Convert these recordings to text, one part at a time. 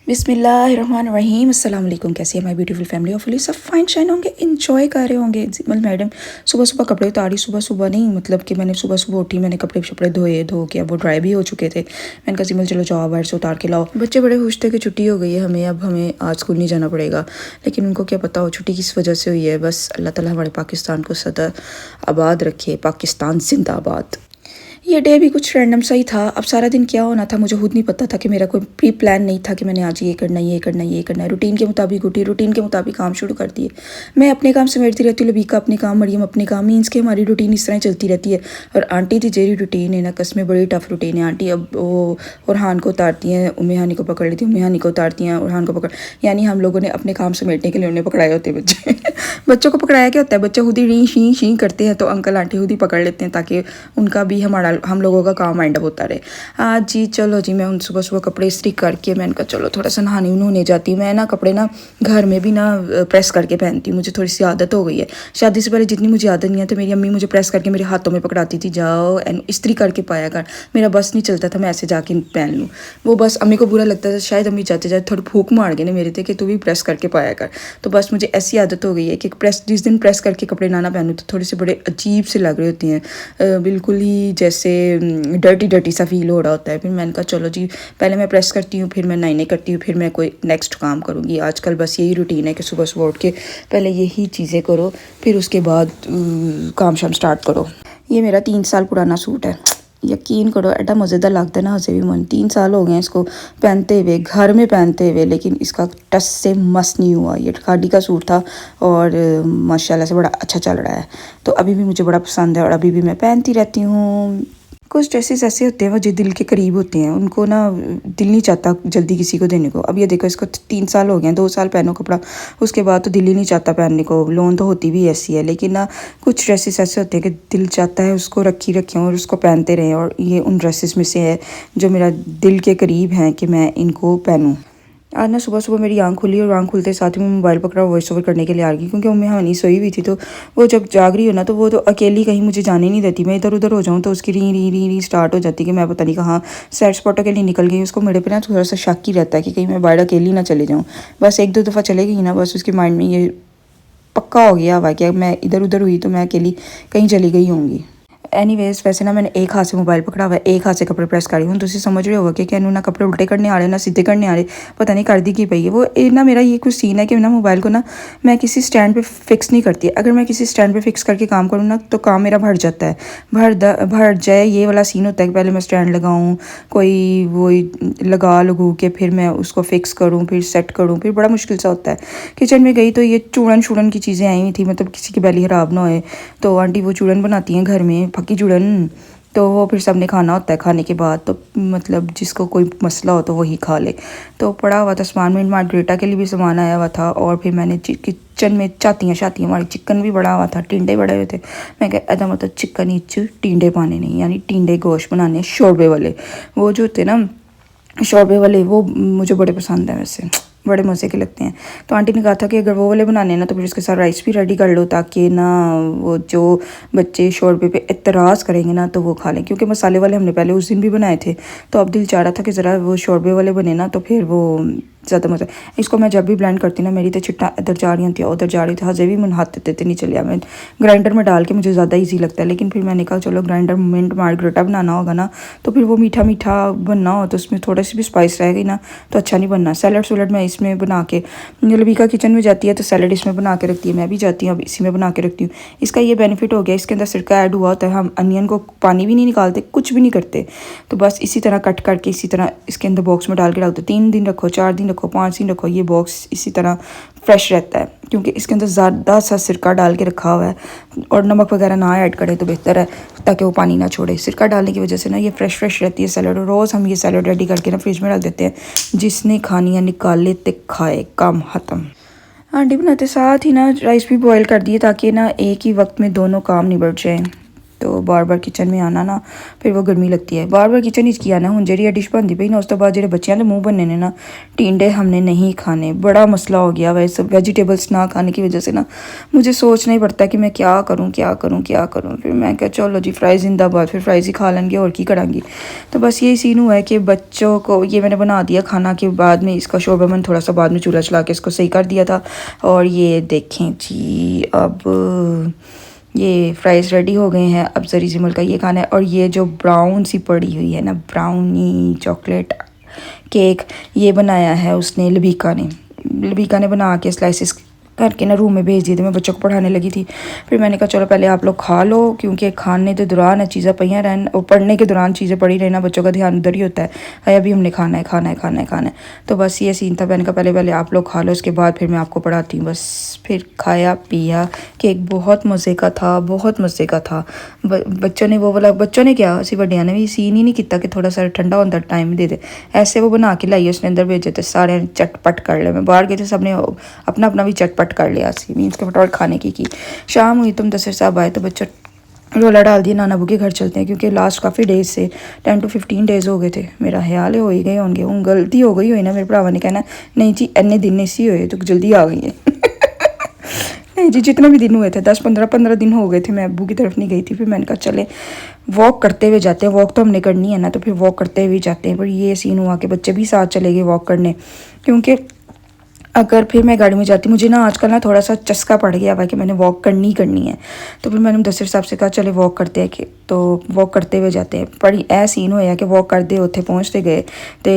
बिस्मिल्लाहिर्रहमानिर्रहीम अस्सलाम वालेकुम। कैसी है माय ब्यूटीफुल फैमिली? ऑफली सब फाइन शाइन होंगे, इंजॉय कर रहे होंगे। मतलब मैडम सुबह सुबह कपड़े उतारी, सुबह सुबह नहीं, मतलब कि मैंने सुबह सुबह उठी, मैंने कपड़े शपड़े धो के अब वो ड्राई भी हो चुके थे। मैंने कहा सिमल चलो जाओ बाहर से उतार के लाओ। बच्चे बड़े खुश थे कि छुट्टी हो गई है हमें, अब हमें आज स्कूल नहीं जाना पड़ेगा। लेकिन उनको क्या पता हो छुट्टी किस वजह से हुई है। बस अल्लाह ताला हमारे पाकिस्तान को सदा आबाद रखे, पाकिस्तान जिंदाबाद। ये डे भी कुछ रैंडम सा ही था। अब सारा दिन क्या होना था मुझे खुद नहीं पता था कि मेरा कोई प्री प्लान नहीं था कि मैंने आज ये करना है, ये करना है, ये करना है। रूटीन के मुताबिक उठी, रूटीन के मुताबिक काम शुरू कर दिए। मैं अपने काम समेटती रहती हूँ, लबीका अपने काम, मरियम अपने काम, मीन्स के हमारी रूटीन इस तरह चलती रहती है। और आंटी थी जेरी रूटीन है ना, कसमें बड़ी टफ रूटीन है आंटी। अब वो उरहान को उतारती हैं, उम्मे हानी को पकड़ लेती हैं, उम्मे हानी को उतारती हैं, उरहान को पकड़, यानी हम लोगों ने अपने काम समेटने के लिए उन्हें पकड़ाए होते हैं बच्चे। बच्चों को पकड़ाया क्या होता है, बच्चे खुद ही री शी शी करते हैं तो अंकल आंटी खुद ही पकड़ लेते हैं ताकि उनका भी हमारा हम लोगों का काम माइंड अप होता रहे। आज जी चलो जी, मैं उन सुबह सुबह कपड़े इस्त्री करके मैंने कहा चलो थोड़ा सा नहाने जाती हूँ। मैं ना कपड़े ना घर में भी ना प्रेस करके पहनती हूँ, मुझे थोड़ी सी आदत हो गई है। शादी से पहले जितनी मुझे आदत नहीं है, तो मेरी अम्मी मुझे प्रेस करके मेरे हाथों में पकड़ाती थी, जाओ एंड इस्त्री करके पाया कर। मेरा बस नहीं चलता था मैं ऐसे जाके पहन लूँ। वो बस अम्मी को बुरा लगता था, शायद अम्मी जाते जाते थोड़ी फूक मार गए ना मेरे थे कि तू भी प्रेस करके पाया कर। तो बस मुझे ऐसी आदत हो गई है कि प्रेस जिस दिन प्रेस करके कपड़े ना पहनूँ तो थोड़े से बड़े अजीब से लग रहे होते हैं, बिल्कुल ही जैसे डर्टी डर्टी सा फील हो रहा होता है। फिर मैंने कहा चलो जी पहले मैं प्रेस करती हूँ, फिर मैं नाइने करती हूँ, फिर मैं कोई नेक्स्ट काम करूँगी। आजकल बस यही रूटीन है कि सुबह सुबह उठ के पहले यही चीज़ें करो, फिर उसके बाद काम शाम स्टार्ट करो। ये मेरा 3 साल पुराना सूट है, यकीन करो एडा मज़ेदार लगता है ना, हजे भी मन। 3 साल हो गए हैं इसको पहनते हुए, घर में पहनते हुए, लेकिन इसका टस से मस नहीं हुआ। ये खादी का सूट था और माशाल्लाह से बड़ा अच्छा चल रहा है। तो अभी भी मुझे बड़ा पसंद है और अभी भी मैं पहनती रहती हूँ। कुछ ड्रेसेस ऐसे होते हैं वो जो दिल के करीब होते हैं, उनको ना दिल नहीं चाहता जल्दी किसी को देने को। अब ये देखो इसको 3 साल हो गए हैं, 2 साल पहनो कपड़ा, उसके बाद तो दिल ही नहीं चाहता पहनने को। लोन तो होती भी ऐसी है, लेकिन ना कुछ ड्रेसेस ऐसे होते हैं कि दिल चाहता है उसको रखें और उसको पहनते रहें। और ये उन ड्रेसेस में से है जो मेरा दिल के करीब हैं कि मैं इनको पहनूँ। आज ना सुबह सुबह मेरी आंख खुली और आंख खुलते साथ ही मैं मोबाइल पकड़ा वॉइस ओवर करने के लिए आ गई, क्योंकि मम्मी हनी सोई हुई थी। तो वो जब जाग रही हो ना तो वो तो अकेली कहीं मुझे जाने नहीं देती। मैं इधर उधर हो जाऊँ तो उसकी री री री री स्टार्ट हो जाती कि मैं पता नहीं कहाँ सैड स्पॉटों के लिए निकल गई। उसको मेरे पे ना थोड़ा सा शक ही रहता है कि कहीं मैं बाहर अकेली ना चले जाऊँ। बस 1-2 दफ़ा चले गई ना, बस उसके माइंड में ये पक्का हो गया हुआ कि मैं इधर उधर हुई तो मैं अकेली कहीं चली गई होंगी। एनीवेज वैसे ना मैंने एक हाथ से मोबाइल पकड़ा हुआ है, एक हाथ से कपड़े प्रेस कर रही हूँ। तो उसे समझ रहे होगा कि क्या ना कपड़े उल्टे करने आ रहे ना सीधे करने आ रहे, पता नहीं कर दी की पई है वो। ना मेरा ये कुछ सीन है कि ना मोबाइल को ना मैं किसी स्टैंड पे फिक्स नहीं करती। अगर मैं किसी स्टैंड पे फिक्स करके काम करूँ ना तो काम मेरा भर जाता है, भर जाए ये वाला सीन होता है कि पहले मैं स्टैंड लगाऊँ, कोई वो लगू के फिर मैं उसको फिक्स करूँ, फिर सेट करूँ, फिर बड़ा मुश्किल सा होता है। किचन में गई तो ये चूड़न की चीज़ें आई हुई थी, मतलब किसी की बैली ख़राब ना होए। तो आंटी वो चूड़न बनाती हैं घर में, पक्की चूड़न, तो वो फिर सबने खाना होता है। खाने के बाद तो मतलब जिसको कोई मसला हो तो वही खा ले। तो पड़ा हुआ था सामान में, मार्गरेटा के लिए भी सामान आया हुआ था। और फिर मैंने किचन में चातियाँ हमारी चिकन भी बड़ा हुआ था, टिंडे बड़े हुए थे। मैं कहा ऐसा मतलब चिकन इच टिंडे पाने नहीं, यानी टिंडे गोश्त बनाने शोरबे वाले, वो जो होते ना शोरबे वाले, वो मुझे बड़े पसंद है, वैसे बड़े मज़े के लगते हैं। तो आंटी ने कहा था कि अगर वो वाले बनाने हैं ना तो फिर उसके साथ राइस भी रेडी कर लो, ताकि ना वो जो बच्चे शोरबे पे एतराज़ करेंगे ना तो वो खा लें। क्योंकि मसाले वाले हमने पहले उस दिन भी बनाए थे, तो अब दिल चाह रहा था कि ज़रा वो शोरबे वाले बने ना तो फिर वो ज़्यादा मज़ा। इसको मैं जब भी ब्लेंड करती ना मेरी तो छिट्टा इधर जा रही थी उधर जा रही थी, हजे भी मन हाथ देते नहीं चलिया। मैं ग्राइंडर में डाल के मुझे ज़्यादा ईजी लगता है, लेकिन फिर मैंने कहा चलो ग्राइंडर मिंट मार्गरेटा बनाना होगा ना तो फिर वो मीठा मीठा बनना हो तो उसमें थोड़ी सी भी स्पाइस रह गई ना तो अच्छा नहीं बनना। सैलड मैं इसमें बना के, लबीका किचन में जाती है तो सैलड इसमें बना के रखती है, मैं भी जाती हूँ अब इसी में बना के रखती हूँ। इसका ये बेनिफिट हो गया, इसके अंदर सिरका ऐड हुआ होता है, हम अनियन को पानी भी नहीं निकालते, कुछ भी नहीं करते। तो बस इसी तरह कट करके इसी तरह इसके अंदर बॉक्स में डाल के रख दो। 3 दिन रखो, 4 दिन रखो, 5 दिन रखो, ये बॉक्स इसी तरह फ्रेश रहता है, क्योंकि इसके अंदर ज़्यादा सा सिरका डाल के रखा हुआ है। और नमक वगैरह ना ऐड करें तो बेहतर है, ताकि वो पानी ना छोड़े। सिरका डालने की वजह से ना ये फ्रेश रहती है सैलड। रोज़ हम ये सैलड रेडी करके ना फ्रिज में रख देते हैं, जिसने खानी है निकाल लेते खाए, काम ख़त्म। आंटी बनाते साथ ही ना राइस भी बॉयल कर दिए ताकि ना एक ही वक्त में दोनों काम निबट जाएँ। तो बार बार किचन में आना ना फिर वो गर्मी लगती है। बार बार किचन ही आना। हुण जेह्ड़ी डिश बनती पई ना उस तो बाद जेह्ड़े बच्चों के मूँह बनने ने ना टिंडे हमने नहीं खाने। बड़ा मसला हो गया वैसे वेजिटेबल्स ना खाने की वजह से ना मुझे सोचना ही पड़ता है कि मैं क्या करूँ क्या करूँ क्या करूँ। फिर मैं क्या चलो जी फ्राइज़ जिंदाबाद, फिर फ्राइज़ ही खा लेंगे और की करांगी। तो बस यही सीन हुआ है कि बच्चों को ये मैंने बना दिया खाना के बाद में इसका शोरबा मैंने थोड़ा सा बाद में चूल्हा चला के इसको सही कर दिया था। और ये देखें जी अब ये फ्राइज़ रेडी हो गए हैं। अब जरी जिमल का ये खाना है। और ये जो ब्राउन सी पड़ी हुई है ना ब्राउनी चॉकलेट केक ये बनाया है उसने लबीका ने बना के स्लाइसिस करके ना रूम में भेज दिए थे। मैं बच्चों को पढ़ाने लगी थी। फिर मैंने कहा चलो पहले आप लोग खा लो क्योंकि खाने के दौरान चीज़ें पहियाँ रहन और पढ़ने के दौरान चीज़ें पड़ी रहना बच्चों का ध्यान उधर ही होता है। अभी हमने खाना है खाना है खाना है खाना है। तो बस ये सीन था। मैंने कहा पहले आप लोग खा लो उसके बाद फिर मैं आपको पढ़ाती हूँ। बस फिर खाया पिया। केक बहुत मज़े का था, बहुत मज़े का था। बच्चों ने वो वाला बच्चों ने क्या असी वड्डिया ने भी सीन ही नहीं किया कि थोड़ा सा ठंडा होता टाइम दे दे। ऐसे वो बना के लाई उसने अंदर भेजे थे सारे चटपट कर ले। मैं बाहर गए थे सबने अपना अपना भी चटपट कर लिया सी मीन्स के फटाफट खाने की। शाम हुई तो मुदस्सिर साहब आए तो बच्चा रोला डाल दिया नाना बू के घर चलते हैं क्योंकि लास्ट काफ़ी डेज से 10 to 15 डेज़ हो गए थे। मेरा ख्याल है हो ही गए होंगे। हूँ गलती हो गई हुई ना मेरे भरावा ने कहना नहीं जी इन्ने दिन इसी हुए तो जल्दी आ गई है। नहीं जी जितने भी दिन हुए थे 10-15 दिन हो गए थे मैं अब्बू की तरफ नहीं गई थी। फिर मैंने कहा चले वॉक करते हुए जाते हैं। वॉक तो हमने करनी है ना तो फिर वॉक करते हुए जाते हैं। पर ये सीन हुआ कि बच्चे भी साथ चले गए वॉक करने क्योंकि अगर फिर मैं गाड़ी में जाती मुझे ना आजकल ना थोड़ा सा चस्का पड़ गया हुआ कि मैंने वॉक करनी करनी है। तो फिर मैंने मुदस्सिर साहब से कहा चले वॉक करते हैं कि तो वॉक करते हुए जाते हैं। पर ऐ सीन होया कि वॉक करते उत्थे पहुँचते गए तो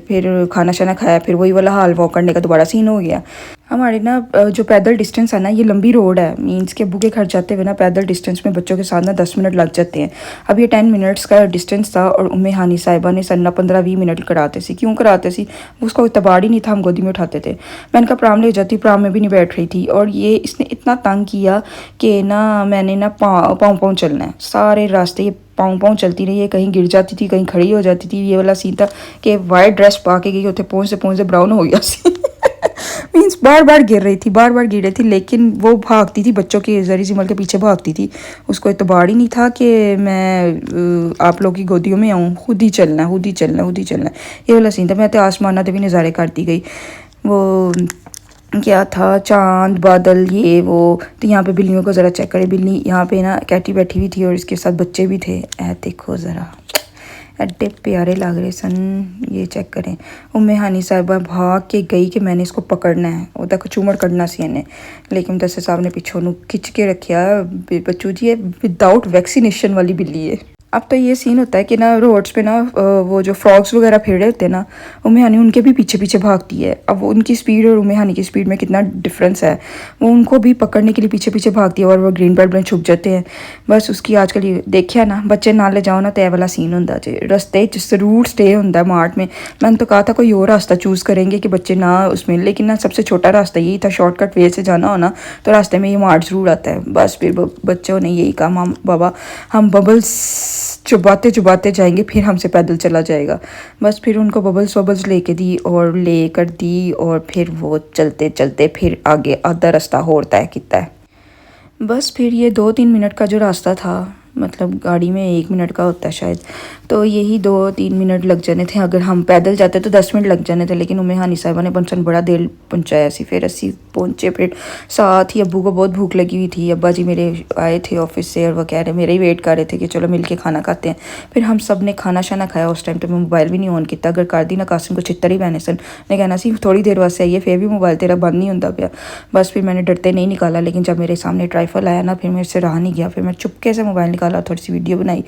फिर खाना शाना खाया फिर वही वाला हाल वॉक करने का दोबारा सीन हो गया। हमारी ना जो पैदल डिस्टेंस है ना ये लंबी रोड है मीन्स के अब्बू के घर जाते हुए ना पैदल डिस्टेंस में बच्चों के साथ ना 10 मिनट लग जाते हैं। अब ये 10 मिनट्स का डिस्टेंस था और उम्मे हानी साहिबा ने सरना 15-20 मिनट कराते सी। क्यों कराते सी उसका इतबार ही नहीं था। हम गोदी में उठाते थे। मैंने कहा प्राम ले जाती प्राम में भी नहीं बैठ रही थी। और ये इसने इतना तंग किया कि ना मैंने ना पाँव चलना है सारे रास्ते। ये पाँव चलती रही है कहीं गिर जाती थी कहीं खड़ी हो जाती थी। ये वाला सीन था कि वाइट ड्रेस पा के गई उसे पहुँचते ब्राउन हो गया सी। मीन्स बार बार गिर रही थी लेकिन वो भागती थी बच्चों के जरी जिमल के पीछे भागती थी। उसको इतबार ही नहीं था कि मैं आप लोगों की गोदियों में आऊँ। खुद ही चलना ये वाला सीन था। मैं तो आसमाना भी नज़ारे करती गई। वो क्या था चांद बादल ये वो। तो यहाँ पे बिल्लियों को ज़रा चेक करें। बिल्ली यहाँ पे ना कैटी बैठी हुई थी और इसके साथ बच्चे भी थे। देखो ज़रा एड्डे प्यारे लग रहे सन। ये चेक करें। उम्मे हानी साहिबा भाग के गई कि मैंने इसको पकड़ना है वो तक चूमड़ करना सी इन्हें। लेकिन मुदस्सिर साहब ने पिछों खिंच के रखा बच्चू जी। ये विदाउट वैक्सीनेशन वाली बिल्ली है। अब तो ये सीन होता है कि ना रोड्स पे ना वो जो फ्रॉग्स वगैरह फिर रहे होते हैं ना उम्मे हानी उनके भी पीछे पीछे भागती है। अब वो उनकी स्पीड और उम्मे हानी की स्पीड में कितना डिफरेंस है। वो उनको भी पकड़ने के लिए पीछे पीछे भागती है और वो ग्रीन बेल्ट में छुप जाते हैं। बस उसकी आजकल ये देखिए ना बच्चे ना ले जाओ ना तो वाला सीन होता जे रस्ते जरूर स्टे होता है मार्ट में। मैंने तो कहा था कोई और रास्ता चूज़ करेंगे कि बच्चे ना उसमें लेकिन ना सबसे छोटा रास्ता यही था। शॉर्टकट वे से जाना हो ना तो रास्ते में ये मार्ट ज़रूर आता है। बस फिर बच्चों ने यही कहा हम बाबा हम बबल्स चुबाते जाएंगे फिर हमसे पैदल चला जाएगा। बस फिर उनको बबल्स लेके दी और लेकर दी और फिर वो चलते चलते फिर आगे आधा रास्ता और तय किया है। बस फिर ये 2-3 मिनट का जो रास्ता था मतलब गाड़ी में 1 मिनट का होता है शायद तो यही 2-3 मिनट लग जाने थे। अगर हम पैदल जाते तो 10 मिनट लग जाने थे। लेकिन उम्मे हानी साहिबा ने पंचन बड़ा देर पहुँचाया सी। फिर असी पहुँचे फिर साथ ही अब्बू को बहुत भूख लगी हुई थी। अब्बा जी मेरे आए थे ऑफिस से और वह कह रहे मेरे ही वेट कर रहे थे कि चलो मिल के खाना खाते हैं। फिर हम सब ने खाना शाना खाया। उस टाइम तो मैं मोबाइल भी नहीं ऑन किया। अगर कर दी ना कासिम को छित्तर ही पैने सन ने कहना सी थोड़ी देर वास्ते आइए फिर भी मोबाइल तेरा बंद नहीं होता पाया। बस फिर मैंने डरते नहीं निकाला। लेकिन जब मेरे सामने ट्राइफल आया ना फिर मेरे से रहा नहीं गया। फिर मैं चुपके से मोबाइल निकाला थोड़ी सी वीडियो बनाई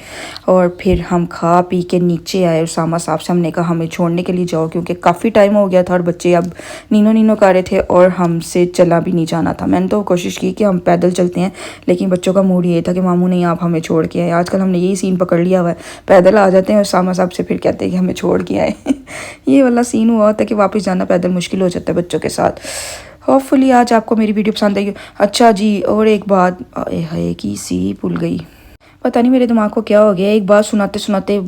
और फिर हम खा पी के नीचे आए। उसामा साहब से हमने कहा हमें छोड़ने के लिए जाओ क्योंकि काफ़ी टाइम हो गया था और बच्चे अब नीनो कर रहे थे और हमसे चला भी नहीं जाना था। मैंने तो कोशिश की कि हम पैदल चलते हैं लेकिन बच्चों का मूड ये था कि मामू नहीं आप हमें छोड़ के आए। आजकल हमने यही सीन पकड़ लिया हुआ है पैदल आ जाते हैं और उसामा साहब से फिर कहते हैं कि हमें छोड़ के आए। ये वाला सीन हुआ होता है कि वापस जाना पैदल मुश्किल हो जाता है बच्चों के साथ। होपफुली आज आपको मेरी वीडियो पसंद आई। अच्छा जी और एक बात है कि सी भूल गई पता नहीं मेरे दिमाग को क्या हो गया। एक बात सुनाते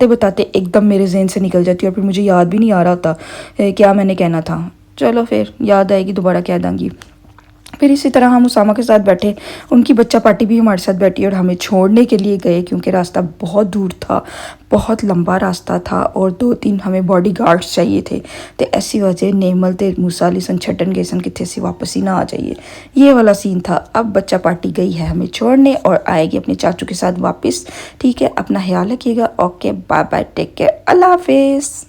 बताते एकदम मेरे जहन से निकल जाती है और फिर मुझे याद भी नहीं आ रहा होता क्या मैंने कहना था। चलो फिर याद आएगी दोबारा कह दूँगी। फिर इसी तरह हम उसामा के साथ बैठे, उनकी बच्चा पार्टी भी हमारे साथ बैठी और हमें छोड़ने के लिए गए क्योंकि रास्ता बहुत दूर था, बहुत लंबा रास्ता था और 2-3 हमें बॉडी गार्ड्स चाहिए थे। तो ऐसी वजह नेमल ते मूसा अली सन छड्डन गए सन कितने से वापस ही ना आ जाइए, ये वाला सीन था। अब बच्चा पार्टी गई है हमें छोड़ने और आएगी अपने चाचू के साथ वापस। ठीक है, अपना ख्याल रखिएगा। Okay, bye bye, take care, अल्लाह हाफिज़।